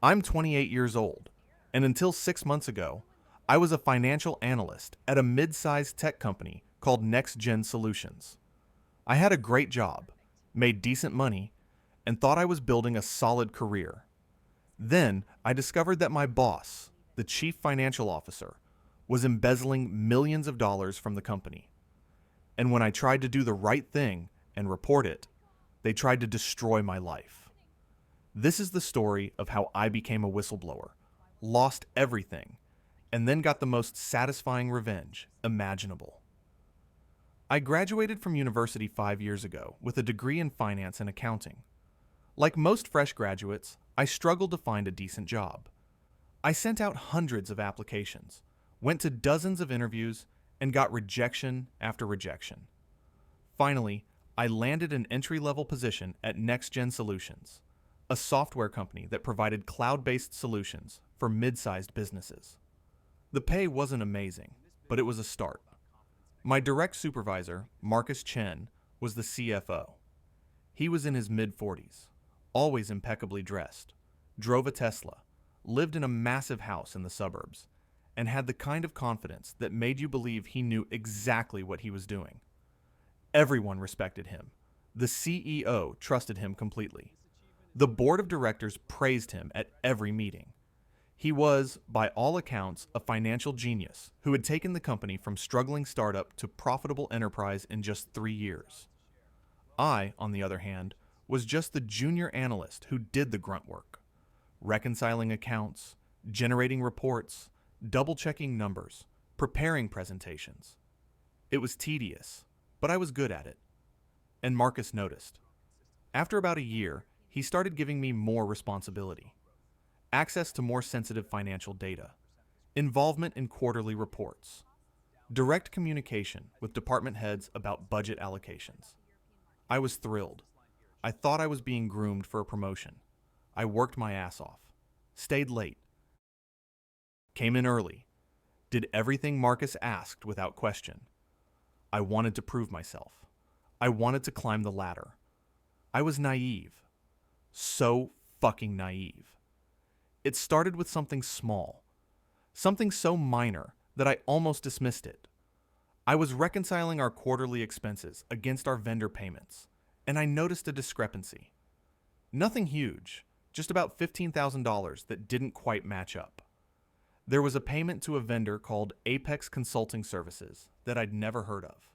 I'm 28 years old, and until 6 months ago, I was a financial analyst at a mid-sized tech company called NexGen Solutions. I had a great job, made decent money, and thought I was building a solid career. Then I discovered that my boss, the chief financial officer, was embezzling millions of dollars from the company. And when I tried to do the right thing and report it, they tried to destroy my life. This is the story of how I became a whistleblower, lost everything, and then got the most satisfying revenge imaginable. I graduated from university 5 years ago with a degree in finance and accounting. Like most fresh graduates, I struggled to find a decent job. I sent out hundreds of applications, went to dozens of interviews, and got rejection after rejection. Finally, I landed an entry-level position at NexGen Solutions, a software company that provided cloud-based solutions for mid-sized businesses. The pay wasn't amazing, but it was a start. My direct supervisor, Marcus Chen, was the CFO. He was in his mid-40s, always impeccably dressed, drove a Tesla, lived in a massive house in the suburbs, and had the kind of confidence that made you believe he knew exactly what he was doing. Everyone respected him. The CEO trusted him completely. The board of directors praised him at every meeting. He was, by all accounts, a financial genius who had taken the company from struggling startup to profitable enterprise in just 3 years. I, on the other hand, was just the junior analyst who did the grunt work, reconciling accounts, generating reports, double-checking numbers, preparing presentations. It was tedious, but I was good at it. And Marcus noticed. After about a year, he started giving me more responsibility. Access to more sensitive financial data, involvement in quarterly reports, direct communication with department heads about budget allocations. I was thrilled. I thought I was being groomed for a promotion. I worked my ass off, stayed late, came in early, did everything Marcus asked without question. I wanted to prove myself. I wanted to climb the ladder. I was naive. So fucking naive. It started with something small, something so minor that I almost dismissed it. I was reconciling our quarterly expenses against our vendor payments, and I noticed a discrepancy. Nothing huge, just about $15,000 that didn't quite match up. There was a payment to a vendor called Apex Consulting Services that I'd never heard of.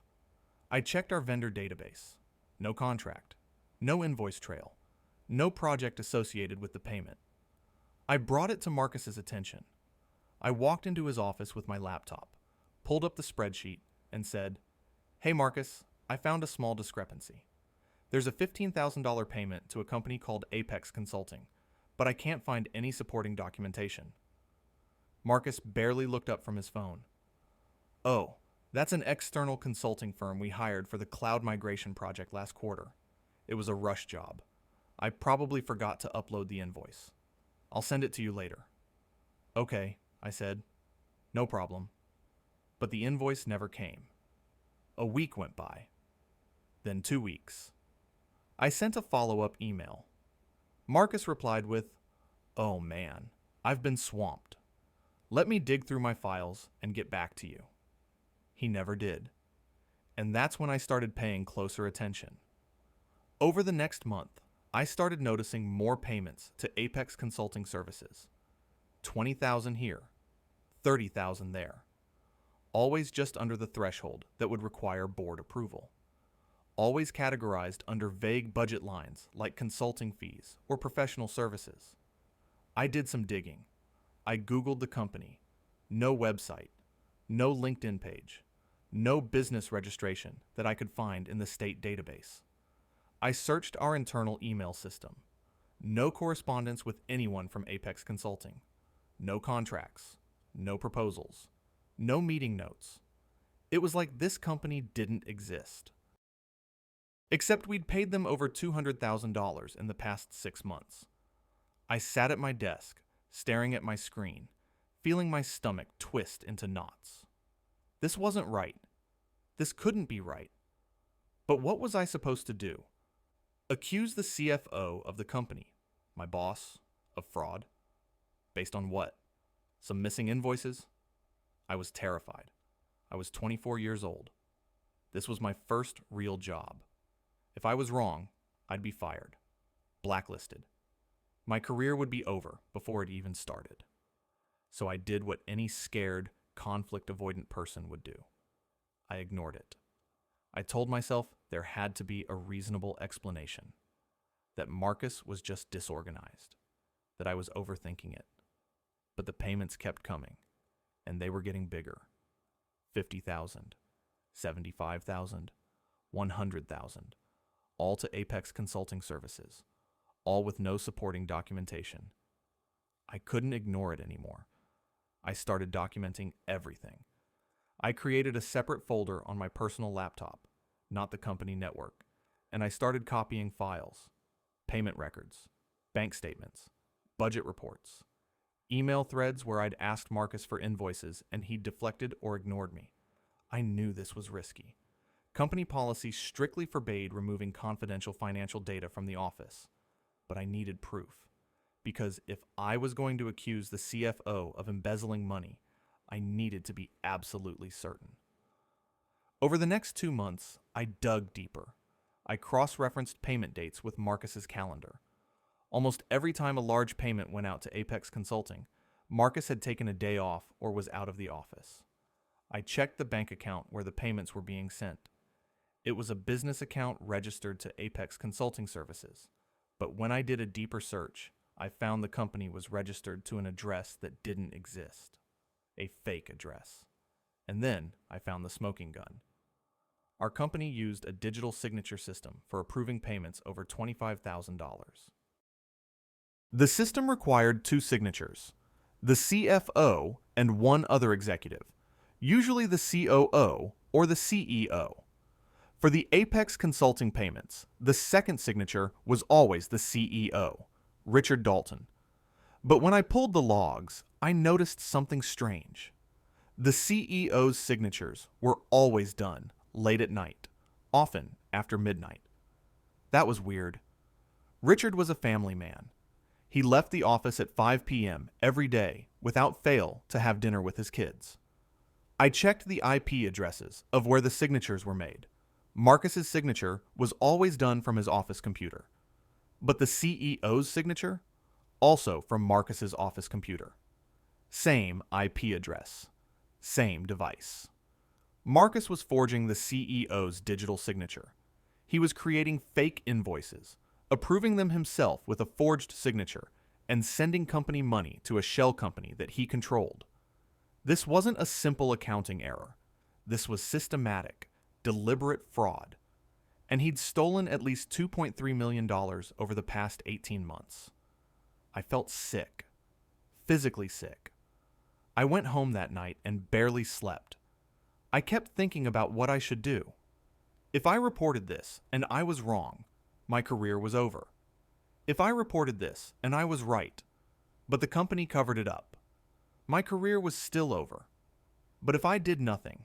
I checked our vendor database. No contract, no invoice trail, no project associated with the payment. I brought it to Marcus's attention. I walked into his office with my laptop, pulled up the spreadsheet, and said, "Hey Marcus, I found a small discrepancy. There's a $15,000 payment to a company called Apex Consulting, but I can't find any supporting documentation." Marcus barely looked up from his phone. "Oh, that's an external consulting firm we hired for the cloud migration project last quarter. It was a rush job. I probably forgot to upload the invoice. I'll send it to you later." "Okay," I said. "No problem." But the invoice never came. A week went by. Then 2 weeks. I sent a follow-up email. Marcus replied with, "Oh man, I've been swamped. Let me dig through my files and get back to you." He never did. And that's when I started paying closer attention. Over the next month, I started noticing more payments to Apex Consulting Services. 20,000 here, 30,000 there. Always just under the threshold that would require board approval. Always categorized under vague budget lines like consulting fees or professional services. I did some digging. I Googled the company. No website, no LinkedIn page, no business registration that I could find in the state database. I searched our internal email system. No correspondence with anyone from Apex Consulting. No contracts. No proposals. No meeting notes. It was like this company didn't exist. Except we'd paid them over $200,000 in the past 6 months. I sat at my desk, staring at my screen, feeling my stomach twist into knots. This wasn't right. This couldn't be right. But what was I supposed to do? Accuse the CFO of the company, my boss, of fraud? Based on what? Some missing invoices? I was terrified. I was 24 years old. This was my first real job. If I was wrong, I'd be fired, blacklisted. My career would be over before it even started. So I did what any scared, conflict-avoidant person would do. I ignored it. I told myself there had to be a reasonable explanation, that Marcus was just disorganized, that I was overthinking it. But the payments kept coming, and they were getting bigger. 50,000, 75,000, 100,000, all to Apex Consulting Services, all with no supporting documentation. I couldn't ignore it anymore. I started documenting everything. I created a separate folder on my personal laptop, not the company network, and I started copying files, payment records, bank statements, budget reports, email threads where I'd asked Marcus for invoices and he deflected or ignored me. I knew this was risky. Company policy strictly forbade removing confidential financial data from the office, but I needed proof. Because if I was going to accuse the CFO of embezzling money, I needed to be absolutely certain. Over the next 2 months, I dug deeper. I cross-referenced payment dates with Marcus's calendar. Almost every time a large payment went out to Apex Consulting, Marcus had taken a day off or was out of the office. I checked the bank account where the payments were being sent. It was a business account registered to Apex Consulting Services, but when I did a deeper search, I found the company was registered to an address that didn't exist. A fake address. And then I found the smoking gun. Our company used a digital signature system for approving payments over $25,000. The system required 2 signatures, the CFO and one other executive, usually the COO or the CEO. For the Apex Consulting payments, the second signature was always the CEO, Richard Dalton. But when I pulled the logs, I noticed something strange. The CEO's signatures were always done late at night, often after midnight. That was weird. Richard was a family man. He left the office at 5 p.m. every day without fail to have dinner with his kids. I checked the IP addresses of where the signatures were made. Marcus's signature was always done from his office computer, but the CEO's signature also from Marcus's office computer. Same IP address, same device. Marcus was forging the CEO's digital signature. He was creating fake invoices, approving them himself with a forged signature, and sending company money to a shell company that he controlled. This wasn't a simple accounting error. This was systematic, deliberate fraud. And he'd stolen at least $2.3 million over the past 18 months. I felt sick, physically sick. I went home that night and barely slept. I kept thinking about what I should do. If I reported this and I was wrong, my career was over. If I reported this and I was right, but the company covered it up, my career was still over. But if I did nothing,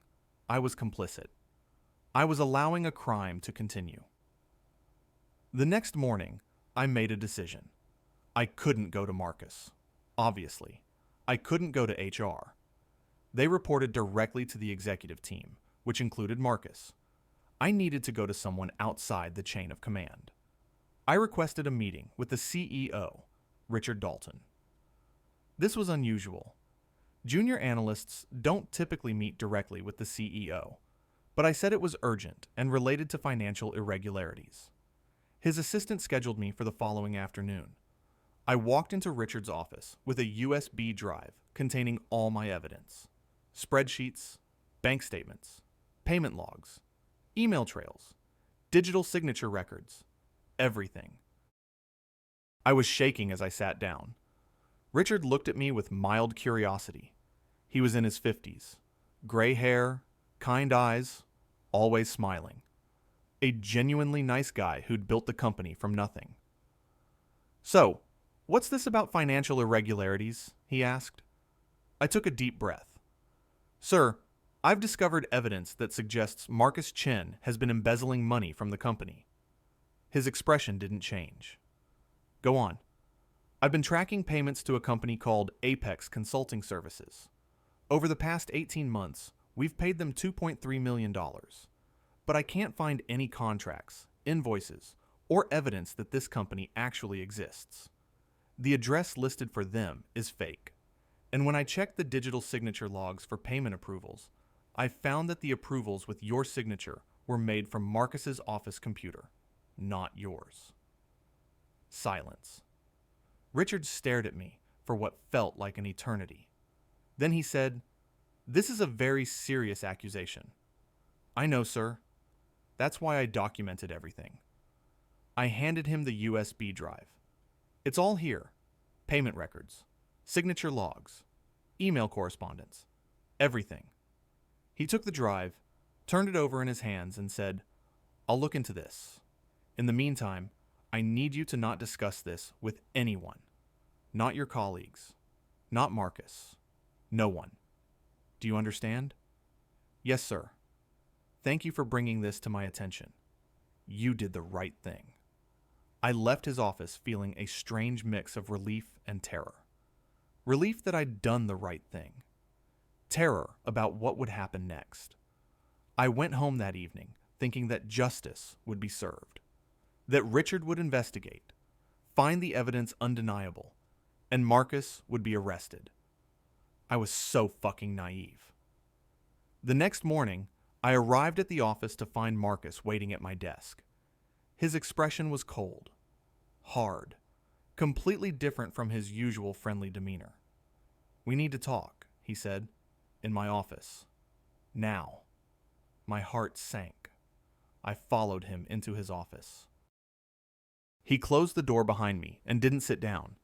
I was complicit. I was allowing a crime to continue. The next morning, I made a decision. I couldn't go to Marcus. Obviously, I couldn't go to HR. They reported directly to the executive team, which included Marcus. I needed to go to someone outside the chain of command. I requested a meeting with the CEO, Richard Dalton. This was unusual. Junior analysts don't typically meet directly with the CEO, but I said it was urgent and related to financial irregularities. His assistant scheduled me for the following afternoon. I walked into Richard's office with a USB drive containing all my evidence. Spreadsheets, bank statements, payment logs, email trails, digital signature records, everything. I was shaking as I sat down. Richard looked at me with mild curiosity. He was in his 50s, gray hair, kind eyes, always smiling. A genuinely nice guy who'd built the company from nothing. "So, what's this about financial irregularities?" he asked. I took a deep breath. "Sir, I've discovered evidence that suggests Marcus Chen has been embezzling money from the company." His expression didn't change. "Go on." I've been tracking payments to a company called Apex Consulting Services. Over the past 18 months, we've paid them $2.3 million. But I can't find any contracts, invoices, or evidence that this company actually exists. The address listed for them is fake. And when I checked the digital signature logs for payment approvals, I found that the approvals with your signature were made from Marcus's office computer, not yours. Silence. Richard stared at me for what felt like an eternity. Then he said, "This is a very serious accusation." "I know, sir. That's why I documented everything." I handed him the USB drive. "It's all here. Payment records, signature logs, email correspondence, everything." He took the drive, turned it over in his hands, and said, "I'll look into this. In the meantime, I need you to not discuss this with anyone. Not your colleagues. Not Marcus. No one. Do you understand?" "Yes, sir. Thank you for bringing this to my attention. You did the right thing." I left his office feeling a strange mix of relief and terror. Relief that I'd done the right thing. Terror about what would happen next. I went home that evening thinking that justice would be served. That Richard would investigate, find the evidence undeniable, and Marcus would be arrested. I was so fucking naive. The next morning, I arrived at the office to find Marcus waiting at my desk. His expression was cold, hard, completely different from his usual friendly demeanor. "We need to talk," he said, "in my office. Now." My heart sank. I followed him into his office. He closed the door behind me and didn't sit down.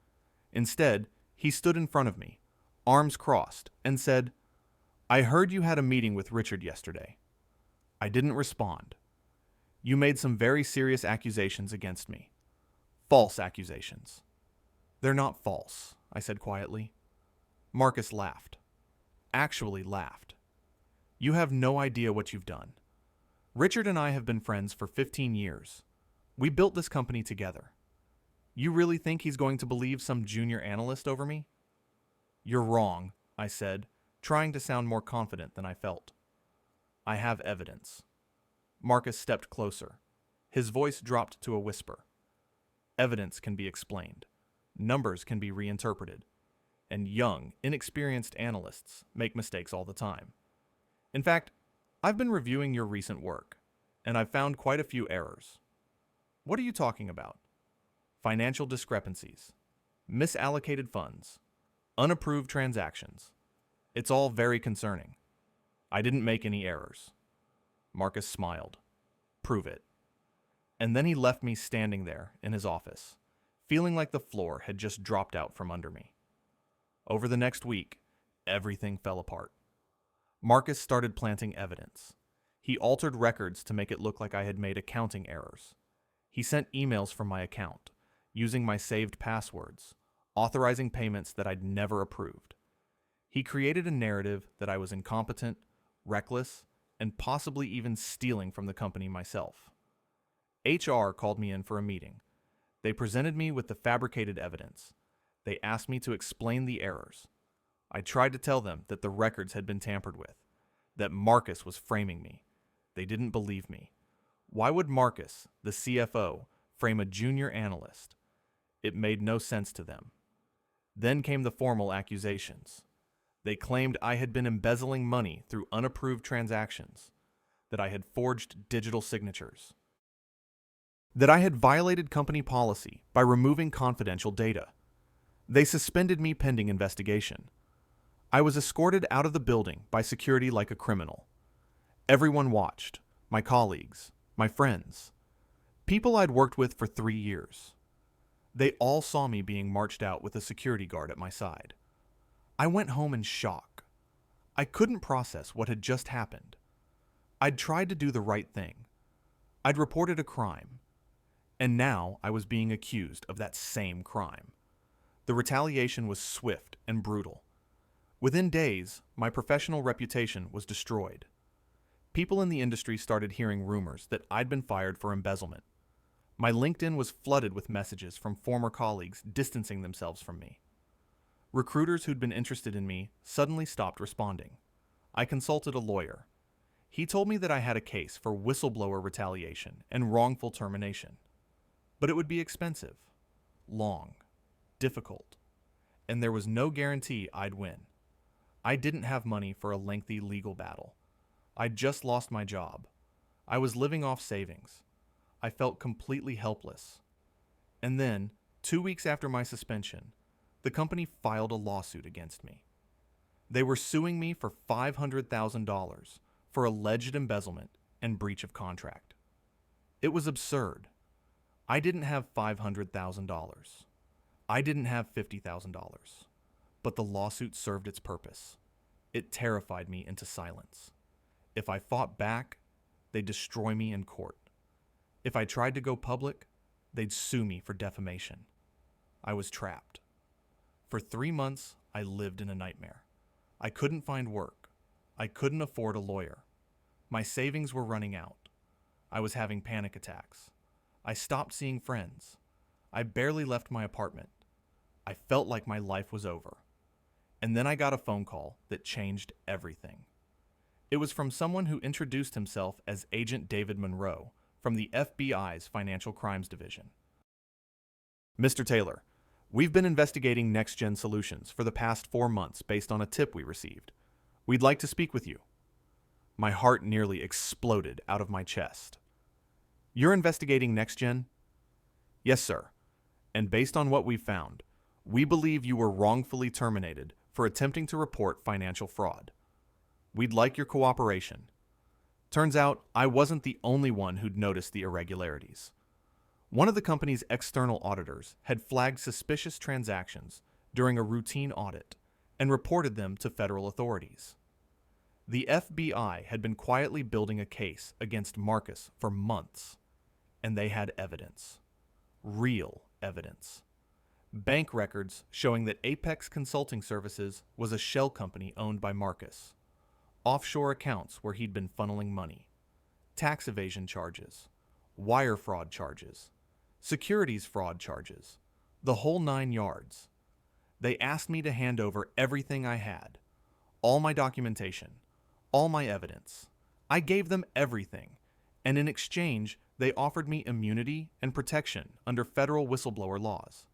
Instead, he stood in front of me, arms crossed, and said, "I heard you had a meeting with Richard yesterday." I didn't respond. "You made some very serious accusations against me. False accusations." "They're not false," I said quietly. Marcus laughed. Actually laughed. "You have no idea what you've done. Richard and I have been friends for 15 years. We built this company together. You really think he's going to believe some junior analyst over me?" "You're wrong," I said, trying to sound more confident than I felt. "I have evidence." Marcus stepped closer. His voice dropped to a whisper. "Evidence can be explained. Numbers can be reinterpreted. And young, inexperienced analysts make mistakes all the time. In fact, I've been reviewing your recent work, and I've found quite a few errors." "What are you talking about?" "Financial discrepancies, misallocated funds, unapproved transactions. It's all very concerning. I didn't make any errors." Marcus smiled. "Prove it." And then he left me standing there in his office, feeling like the floor had just dropped out from under me. Over the next week, everything fell apart. Marcus started planting evidence. He altered records to make it look like I had made accounting errors. He sent emails from my account, using my saved passwords, authorizing payments that I'd never approved. He created a narrative that I was incompetent, reckless, and possibly even stealing from the company myself. HR called me in for a meeting. They presented me with the fabricated evidence. They asked me to explain the errors. I tried to tell them that the records had been tampered with, that Marcus was framing me. They didn't believe me. Why would Marcus, the CFO, frame a junior analyst? It made no sense to them. Then came the formal accusations. They claimed I had been embezzling money through unapproved transactions, that I had forged digital signatures, that I had violated company policy by removing confidential data. They suspended me pending investigation. I was escorted out of the building by security like a criminal. Everyone watched, my colleagues, my friends, people I'd worked with for 3 years. They all saw me being marched out with a security guard at my side. I went home in shock. I couldn't process what had just happened. I'd tried to do the right thing. I'd reported a crime. And now I was being accused of that same crime. The retaliation was swift and brutal. Within days, my professional reputation was destroyed. People in the industry started hearing rumors that I'd been fired for embezzlement. My LinkedIn was flooded with messages from former colleagues distancing themselves from me. Recruiters who'd been interested in me suddenly stopped responding. I consulted a lawyer. He told me that I had a case for whistleblower retaliation and wrongful termination. But it would be expensive, long, difficult, and there was no guarantee I'd win. I didn't have money for a lengthy legal battle. I'd just lost my job. I was living off savings. I felt completely helpless. And then, 2 weeks after my suspension, the company filed a lawsuit against me. They were suing me for $500,000 for alleged embezzlement and breach of contract. It was absurd. I didn't have $500,000. I didn't have $50,000. But the lawsuit served its purpose. It terrified me into silence. If I fought back, they'd destroy me in court. If I tried to go public, they'd sue me for defamation. I was trapped. For 3 months, I lived in a nightmare. I couldn't find work. I couldn't afford a lawyer. My savings were running out. I was having panic attacks. I stopped seeing friends. I barely left my apartment. I felt like my life was over. And then I got a phone call that changed everything. It was from someone who introduced himself as Agent David Monroe from the FBI's Financial Crimes Division. Mr. Taylor, we've been investigating NexGen Solutions for the past 4 months based on a tip we received. We'd like to speak with you. My heart nearly exploded out of my chest. You're investigating NexGen? Yes, sir. And based on what we've found, we believe you were wrongfully terminated for attempting to report financial fraud. We'd like your cooperation. Turns out I wasn't the only one who'd noticed the irregularities. One of the company's external auditors had flagged suspicious transactions during a routine audit and reported them to federal authorities. The FBI had been quietly building a case against Marcus for months, and they had evidence. Real evidence. Bank records showing that Apex Consulting Services was a shell company owned by Marcus. Offshore accounts where he'd been funneling money. Tax evasion charges. Wire fraud charges. Securities fraud charges. The whole 9 yards. They asked me to hand over everything I had. All my documentation. All my evidence. I gave them everything, and in exchange, they offered me immunity and protection under federal whistleblower laws.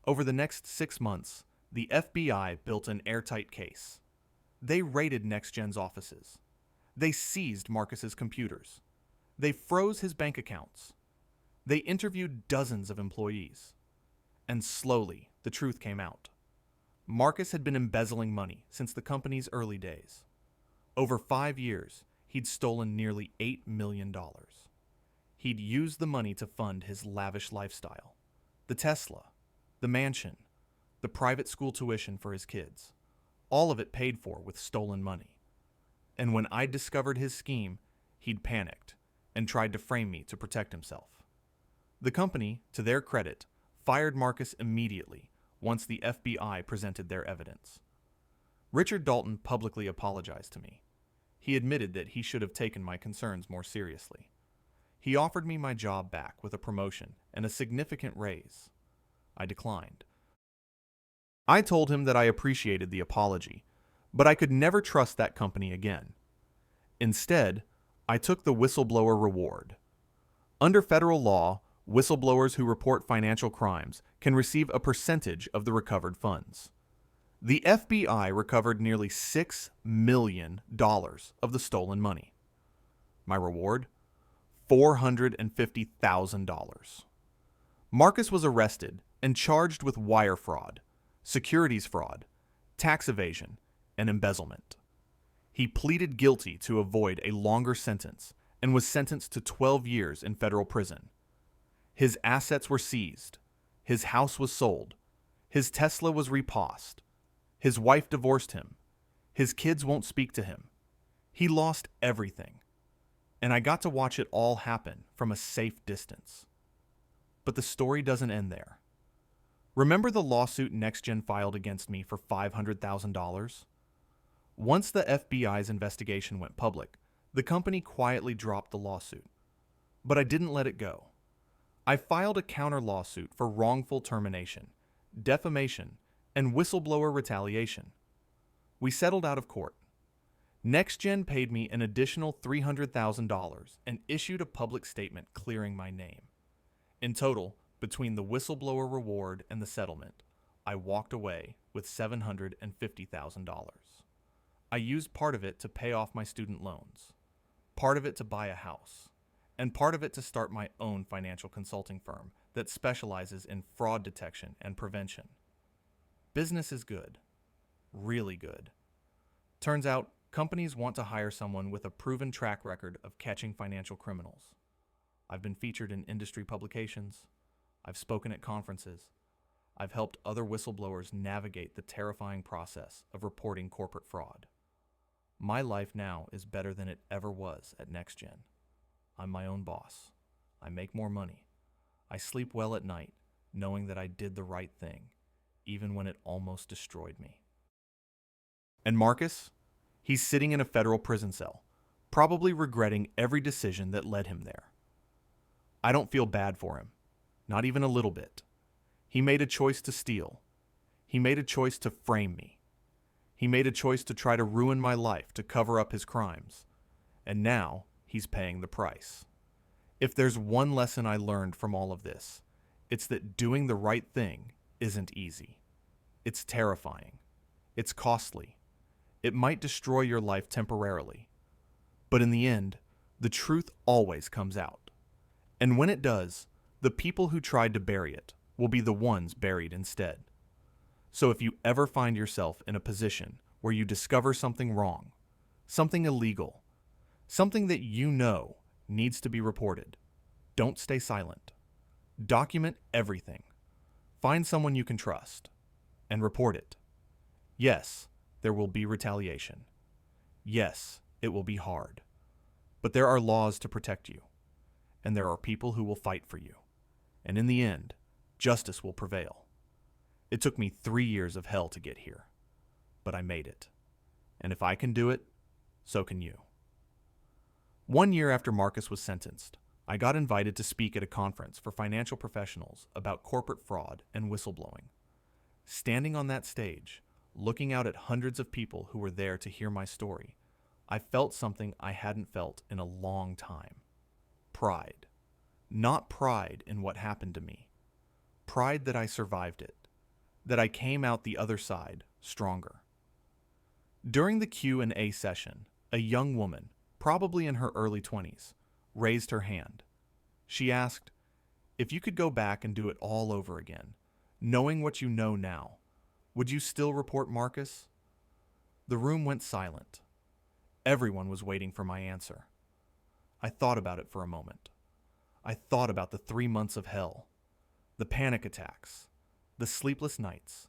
Over the next 6 months, the FBI built an airtight case. They raided NexGen's offices. They seized Marcus's computers. They froze his bank accounts. They interviewed dozens of employees. And slowly, the truth came out. Marcus had been embezzling money since the company's early days. Over 5 years, he'd stolen nearly $8 million. He'd used the money to fund his lavish lifestyle. The Tesla, the mansion, the private school tuition for his kids. All of it paid for with stolen money. And when I discovered his scheme, he'd panicked and tried to frame me to protect himself. The company, to their credit, fired Marcus immediately once the FBI presented their evidence. Richard Dalton publicly apologized to me. He admitted that he should have taken my concerns more seriously. He offered me my job back with a promotion and a significant raise. I declined. I told him that I appreciated the apology, but I could never trust that company again. Instead, I took the Whistleblower Reward. Under federal law, whistleblowers who report financial crimes can receive a percentage of the recovered funds. The FBI recovered nearly $6 million of the stolen money. My reward? $450,000. Marcus was arrested and charged with wire fraud, securities fraud, tax evasion, and embezzlement. He pleaded guilty to avoid a longer sentence and was sentenced to 12 years in federal prison. His assets were seized. His house was sold. His Tesla was repossessed. His wife divorced him. His kids won't speak to him. He lost everything. And I got to watch it all happen from a safe distance. But the story doesn't end there. Remember the lawsuit NexGen filed against me for $500,000? Once the FBI's investigation went public, the company quietly dropped the lawsuit. But I didn't let it go. I filed a counter lawsuit for wrongful termination, defamation, and whistleblower retaliation. We settled out of court. NexGen paid me an additional $300,000 and issued a public statement clearing my name. In total, between the whistleblower reward and the settlement, I walked away with $750,000. I used part of it to pay off my student loans, part of it to buy a house, and part of it to start my own financial consulting firm that specializes in fraud detection and prevention. Business is good, really good. Turns out, companies want to hire someone with a proven track record of catching financial criminals. I've been featured in industry publications. I've spoken at conferences. I've helped other whistleblowers navigate the terrifying process of reporting corporate fraud. My life now is better than it ever was at NexGen. I'm my own boss. I make more money. I sleep well at night, knowing that I did the right thing, even when it almost destroyed me. And Marcus? He's sitting in a federal prison cell, probably regretting every decision that led him there. I don't feel bad for him, not even a little bit. He made a choice to steal. He made a choice to frame me. He made a choice to try to ruin my life to cover up his crimes. And now he's paying the price. If there's one lesson I learned from all of this, it's that doing the right thing isn't easy. It's terrifying. It's costly. It might destroy your life temporarily. But in the end, the truth always comes out. And when it does, the people who tried to bury it will be the ones buried instead. So if you ever find yourself in a position where you discover something wrong, something illegal, something that you know needs to be reported, don't stay silent. Document everything. Find someone you can trust and report it. Yes, there will be retaliation. Yes, it will be hard. But there are laws to protect you, and there are people who will fight for you. And in the end, justice will prevail. It took me 3 years of hell to get here, but I made it. And if I can do it, so can you. 1 year after Marcus was sentenced, I got invited to speak at a conference for financial professionals about corporate fraud and whistleblowing. Standing on that stage, looking out at hundreds of people who were there to hear my story, I felt something I hadn't felt in a long time. Pride. Not pride in what happened to me. Pride that I survived it. That I came out the other side stronger. During the Q&A session, a young woman, probably in her early 20s, raised her hand. She asked, "If you could go back and do it all over again, knowing what you know now, would you still report Marcus?" The room went silent. Everyone was waiting for my answer. I thought about it for a moment. I thought about the 3 months of hell, the panic attacks, the sleepless nights,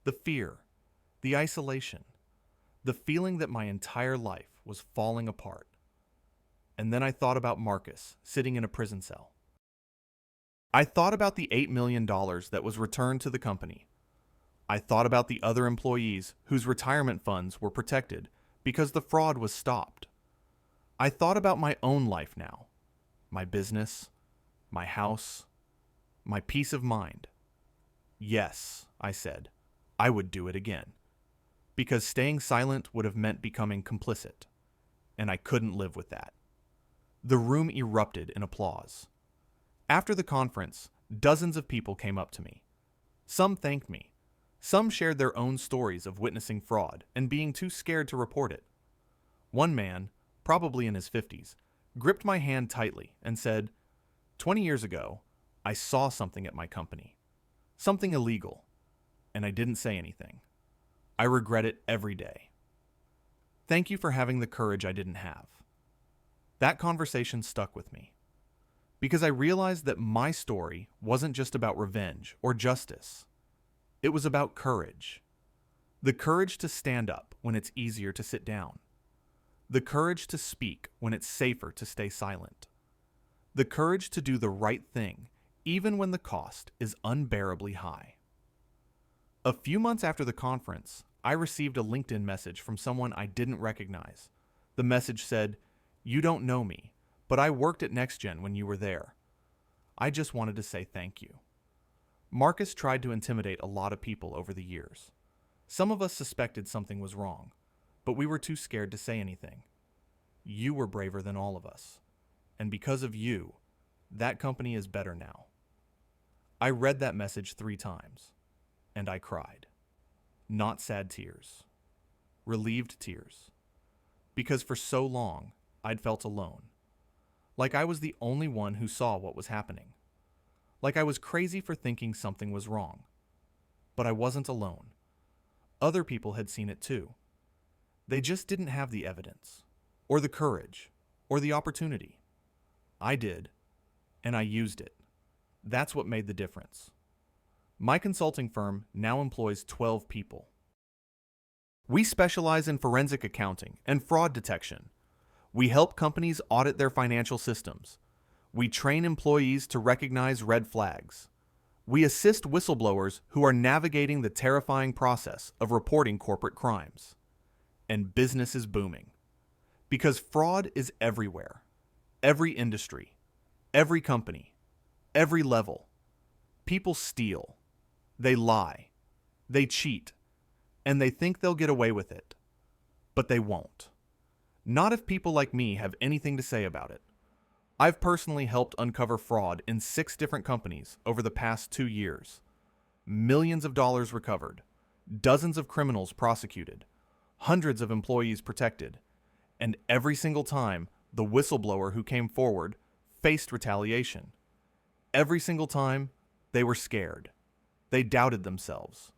the fear, the isolation, the feeling that my entire life was falling apart. And then I thought about Marcus sitting in a prison cell. I thought about the $8 million that was returned to the company. I thought about the other employees whose retirement funds were protected because the fraud was stopped. I thought about my own life now, my business, my house, my peace of mind. Yes, I said, I would do it again. Because staying silent would have meant becoming complicit, and I couldn't live with that. The room erupted in applause. After the conference, dozens of people came up to me. Some thanked me. Some shared their own stories of witnessing fraud and being too scared to report it. One man, probably in his 50s, gripped my hand tightly and said, 20 years ago, I saw something at my company. Something illegal. And I didn't say anything. I regret it every day. Thank you for having the courage I didn't have. That conversation stuck with me. Because I realized that my story wasn't just about revenge or justice. It was about courage. The courage to stand up when it's easier to sit down. The courage to speak when it's safer to stay silent. The courage to do the right thing, even when the cost is unbearably high. A few months after the conference, I received a LinkedIn message from someone I didn't recognize. The message said, "You don't know me, but I worked at NexGen when you were there. I just wanted to say thank you. Marcus tried to intimidate a lot of people over the years. Some of us suspected something was wrong, but we were too scared to say anything. You were braver than all of us, and because of you, that company is better now. I read that message 3 times, and I cried. Not sad tears, relieved tears, because for so long I'd felt alone, like I was the only one who saw what was happening, like I was crazy for thinking something was wrong. But I wasn't alone. Other people had seen it too. They just didn't have the evidence, or the courage, or the opportunity. I did, and I used it. That's what made the difference. My consulting firm now employs 12 people. We specialize in forensic accounting and fraud detection. We help companies audit their financial systems. We train employees to recognize red flags. We assist whistleblowers who are navigating the terrifying process of reporting corporate crimes. And business is booming. Because fraud is everywhere. Every industry. Every company. Every level. People steal. They lie. They cheat. And they think they'll get away with it. But they won't. Not if people like me have anything to say about it. I've personally helped uncover fraud in 6 different companies over the past 2 years. Millions of dollars recovered. Dozens of criminals prosecuted. Hundreds of employees protected. And every single time, the whistleblower who came forward faced retaliation. Every single time, they were scared. They doubted themselves.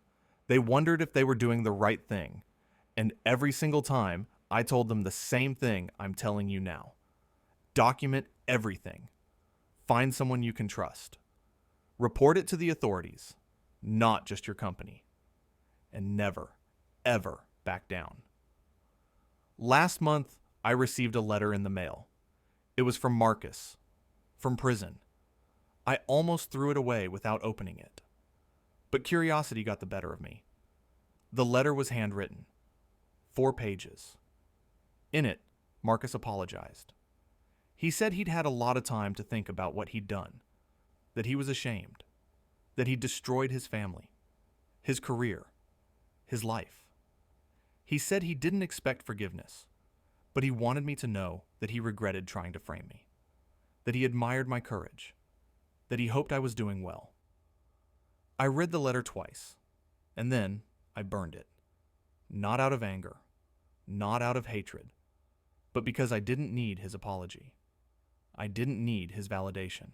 They wondered if they were doing the right thing. And every single time, I told them the same thing I'm telling you now. Document everything. Find someone you can trust. Report it to the authorities, not just your company. And never, ever back down. Last month, I received a letter in the mail. It was from Marcus, from prison. I almost threw it away without opening it. But curiosity got the better of me. The letter was handwritten. 4 pages. In it, Marcus apologized. He said he'd had a lot of time to think about what he'd done, that he was ashamed, that he'd destroyed his family, his career, his life. He said he didn't expect forgiveness, but he wanted me to know that he regretted trying to frame me, that he admired my courage, that he hoped I was doing well. I read the letter twice, and then I burned it. Not out of anger, not out of hatred, but because I didn't need his apology. I didn't need his validation.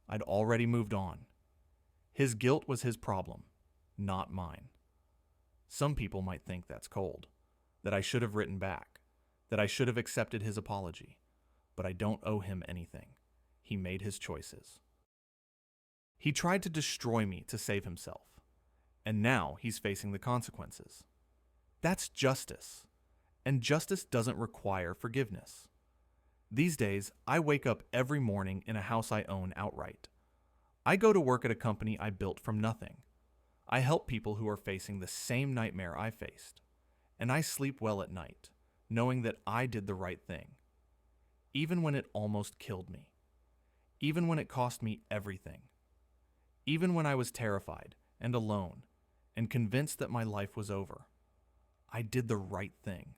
I'd already moved on. His guilt was his problem, not mine. Some people might think that's cold, that I should have written back, that I should have accepted his apology, but I don't owe him anything. He made his choices. He tried to destroy me to save himself, and now he's facing the consequences. That's justice, and justice doesn't require forgiveness. These days, I wake up every morning in a house I own outright. I go to work at a company I built from nothing. I help people who are facing the same nightmare I faced, and I sleep well at night, knowing that I did the right thing, even when it almost killed me, even when it cost me everything, even when I was terrified and alone and convinced that my life was over. I did the right thing,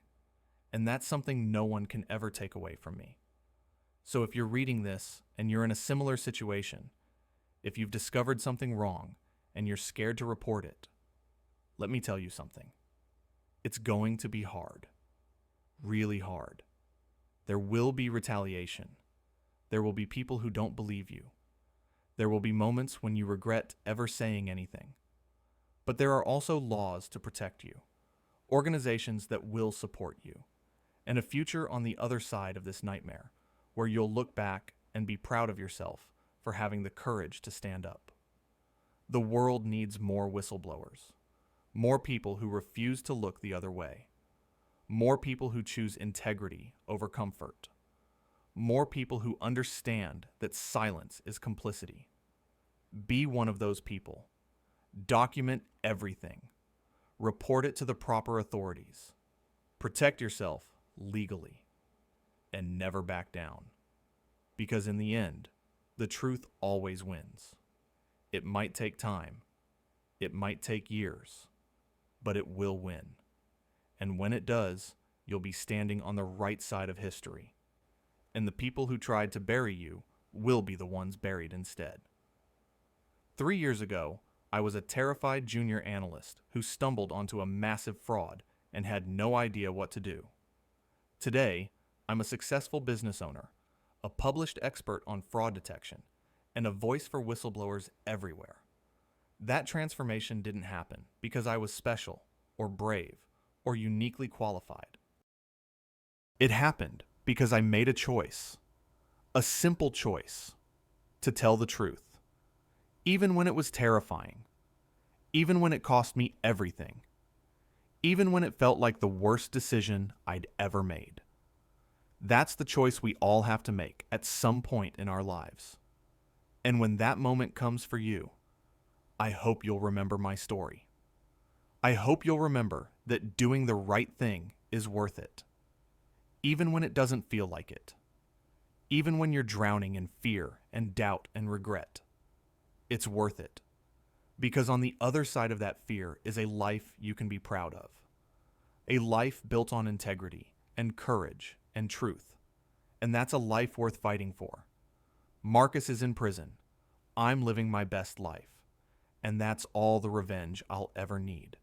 and that's something no one can ever take away from me. So if you're reading this and you're in a similar situation, if you've discovered something wrong and you're scared to report it, let me tell you something. It's going to be hard. Really hard. There will be retaliation. There will be people who don't believe you. There will be moments when you regret ever saying anything. But there are also laws to protect you, organizations that will support you, and a future on the other side of this nightmare where you'll look back and be proud of yourself for having the courage to stand up. The world needs more whistleblowers, more people who refuse to look the other way, more people who choose integrity over comfort, more people who understand that silence is complicity. Be one of those people. Document everything. Report it to the proper authorities. Protect yourself legally. And never back down. Because in the end, The truth always wins. It might take time. It might take years. But it will win. And when it does, you'll be standing on the right side of history. And the people who tried to bury you will be the ones buried instead. 3 years ago, I was a terrified junior analyst who stumbled onto a massive fraud and had no idea what to do. Today, I'm a successful business owner, a published expert on fraud detection, and a voice for whistleblowers everywhere. That transformation didn't happen because I was special, or brave, or uniquely qualified. It happened because I made a choice, a simple choice, to tell the truth. Even when it was terrifying, even when it cost me everything, even when it felt like the worst decision I'd ever made. That's the choice we all have to make at some point in our lives. And when that moment comes for you, I hope you'll remember my story. I hope you'll remember that doing the right thing is worth it, even when it doesn't feel like it, even when you're drowning in fear and doubt and regret. It's worth it, because on the other side of that fear is a life you can be proud of, a life built on integrity and courage and truth, and that's a life worth fighting for. Marcus is in prison. I'm living my best life, and that's all the revenge I'll ever need.